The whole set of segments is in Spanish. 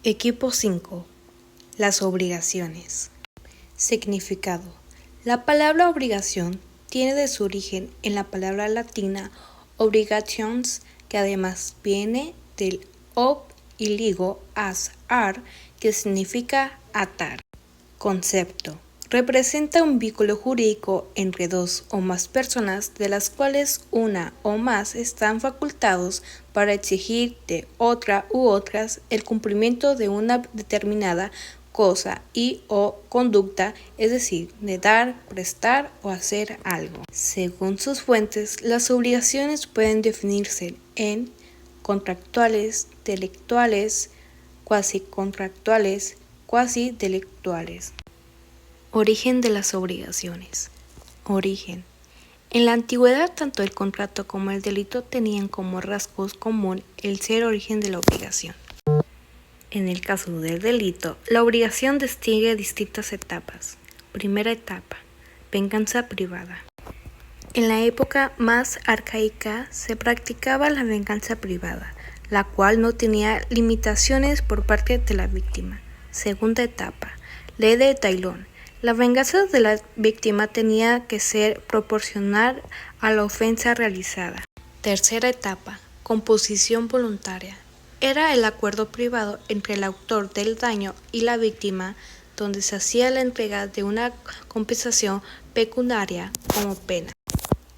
Equipo 5. Las obligaciones. Significado. La palabra obligación tiene de su origen en la palabra latina obligations, que además viene del ob y ligo as ar, que significa atar. Concepto. Representa un vínculo jurídico entre dos o más personas de las cuales una o más están facultados para exigir de otra u otras el cumplimiento de una determinada cosa y o conducta, es decir, de dar, prestar o hacer algo. Según sus fuentes, las obligaciones pueden definirse en contractuales, delictuales, cuasicontractuales, cuasidelictuales. Origen de las obligaciones. Origen. En la antigüedad, tanto el contrato como el delito tenían como rasgos común el ser origen de la obligación. En el caso del delito, la obligación distingue distintas etapas. Primera etapa, venganza privada. En la época más arcaica se practicaba la venganza privada, la cual no tenía limitaciones por parte de la víctima. Segunda etapa, ley de Taylor. La venganza de la víctima tenía que ser proporcional a la ofensa realizada. Tercera etapa, composición voluntaria. Era el acuerdo privado entre el autor del daño y la víctima, donde se hacía la entrega de una compensación pecuniaria como pena.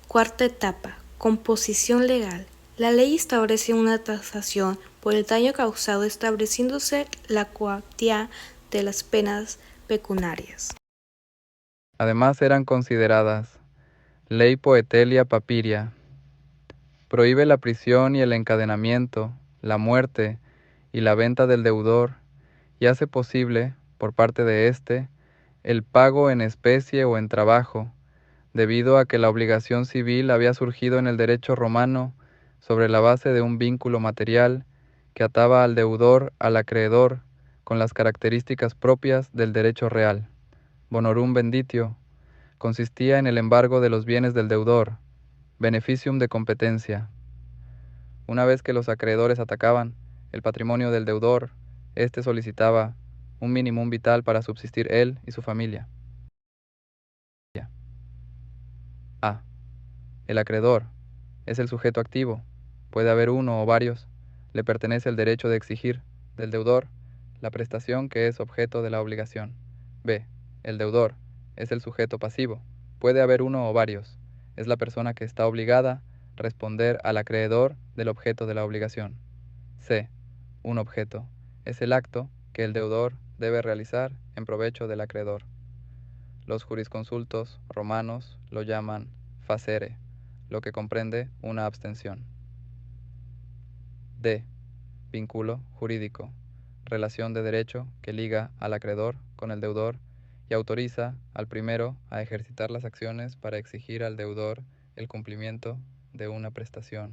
Cuarta etapa, composición legal. La ley establece una tasación por el daño causado, estableciéndose la cuantía de las penas pecuniarias. Además eran consideradas ley Poetelia Papiria. Prohíbe la prisión y el encadenamiento, la muerte y la venta del deudor, y hace posible, por parte de éste, el pago en especie o en trabajo, debido a que la obligación civil había surgido en el derecho romano sobre la base de un vínculo material que ataba al deudor al acreedor con las características propias del derecho real. Bonorum venditio, consistía en el embargo de los bienes del deudor, beneficium de competencia. Una vez que los acreedores atacaban el patrimonio del deudor, éste solicitaba un minimum vital para subsistir él y su familia. A. El acreedor es el sujeto activo, puede haber uno o varios, le pertenece el derecho de exigir del deudor la prestación que es objeto de la obligación. B. El deudor es el sujeto pasivo, puede haber uno o varios, es la persona que está obligada a responder al acreedor del objeto de la obligación. C. Un objeto es el acto que el deudor debe realizar en provecho del acreedor. Los jurisconsultos romanos lo llaman facere, lo que comprende una abstención. D. Vínculo jurídico, relación de derecho que liga al acreedor con el deudor y autoriza al primero a ejercitar las acciones para exigir al deudor el cumplimiento de una prestación.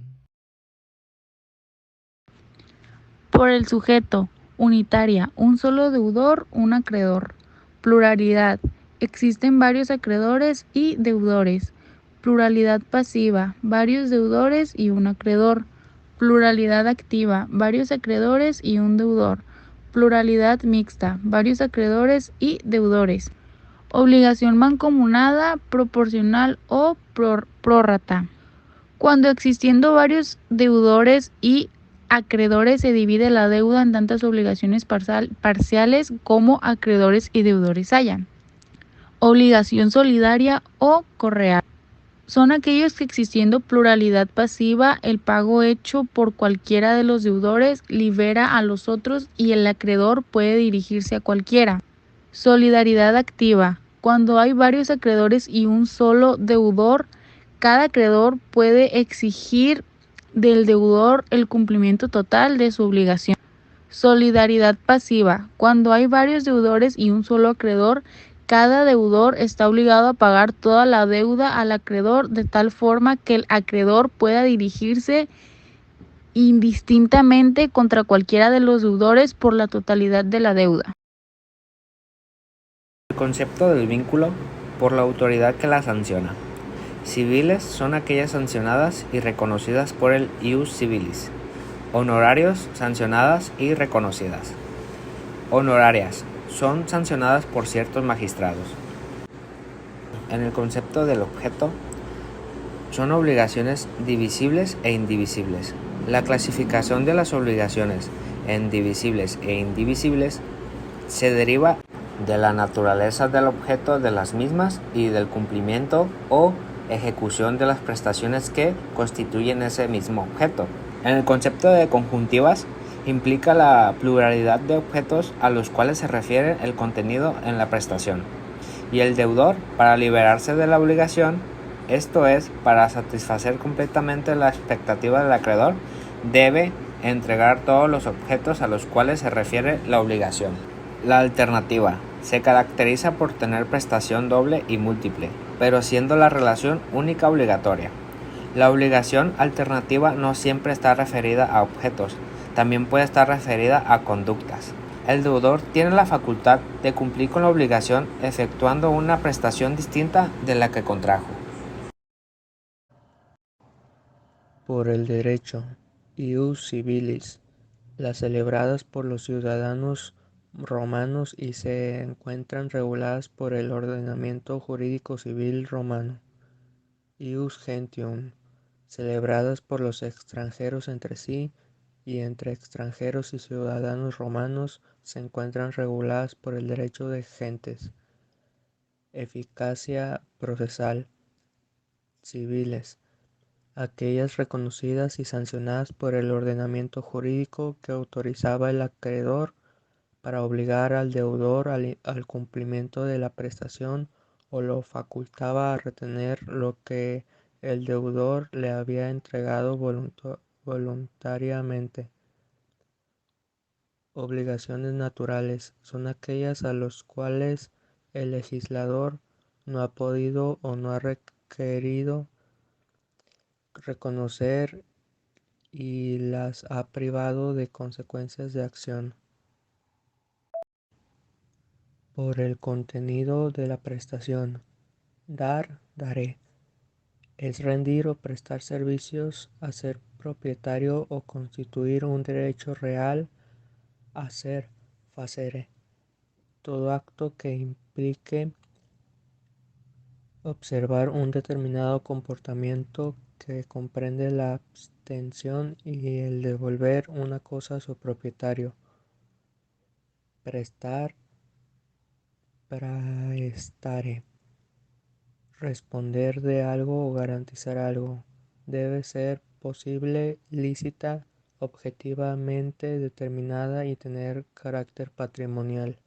Por el sujeto, unitaria, un solo deudor, un acreedor. Pluralidad, existen varios acreedores y deudores. Pluralidad pasiva, varios deudores y un acreedor. Pluralidad activa, varios acreedores y un deudor. Pluralidad mixta, varios acreedores y deudores. Obligación mancomunada, proporcional o prorrata. Cuando existiendo varios deudores y acreedores se divide la deuda en tantas obligaciones parciales como acreedores y deudores hayan. Obligación solidaria o correal. Son aquellos que existiendo pluralidad pasiva, el pago hecho por cualquiera de los deudores libera a los otros y el acreedor puede dirigirse a cualquiera. Solidaridad activa. Cuando hay varios acreedores y un solo deudor, cada acreedor puede exigir del deudor el cumplimiento total de su obligación. Solidaridad pasiva. Cuando hay varios deudores y un solo acreedor, cada deudor está obligado a pagar toda la deuda al acreedor de tal forma que el acreedor pueda dirigirse indistintamente contra cualquiera de los deudores por la totalidad de la deuda. El concepto del vínculo por la autoridad que la sanciona. Civiles son aquellas sancionadas y reconocidas por el ius civilis. Honorarios sancionadas y reconocidas. honorarias, son sancionadas por ciertos magistrados. En el concepto del objeto, son obligaciones divisibles e indivisibles. La clasificación de las obligaciones en divisibles e indivisibles se deriva de la naturaleza del objeto de las mismas y del cumplimiento o ejecución de las prestaciones que constituyen ese mismo objeto. En el concepto de conjuntivas, implica la pluralidad de objetos a los cuales se refiere el contenido en la prestación, y el deudor, para liberarse de la obligación, esto es, para satisfacer completamente la expectativa del acreedor, debe entregar todos los objetos a los cuales se refiere la obligación. La alternativa se caracteriza por tener prestación doble y múltiple, pero siendo la relación única obligatoria. La obligación alternativa no siempre está referida a objetos, también puede estar referida a conductas. El deudor tiene la facultad de cumplir con la obligación efectuando una prestación distinta de la que contrajo. Por el derecho, ius civilis, las celebradas por los ciudadanos romanos y se encuentran reguladas por el ordenamiento jurídico civil romano. Ius gentium, celebradas por los extranjeros entre sí y entre extranjeros y ciudadanos romanos, se encuentran reguladas por el derecho de gentes. Eficacia procesal, civiles, aquellas reconocidas y sancionadas por el ordenamiento jurídico que autorizaba el acreedor para obligar al deudor al cumplimiento de la prestación o lo facultaba a retener lo que el deudor le había entregado voluntariamente. Obligaciones naturales son aquellas a las cuales el legislador no ha podido o no ha requerido reconocer y las ha privado de consecuencias de acción. Por el contenido de la prestación, dar, daré, es rendir o prestar servicios, hacer propietario o constituir un derecho real, hacer, facere, todo acto que implique observar un determinado comportamiento que comprende la abstención y el devolver una cosa a su propietario. Prestar, praestare, responder de algo o garantizar algo. Debe ser posible, lícita, objetivamente determinada y tener carácter patrimonial.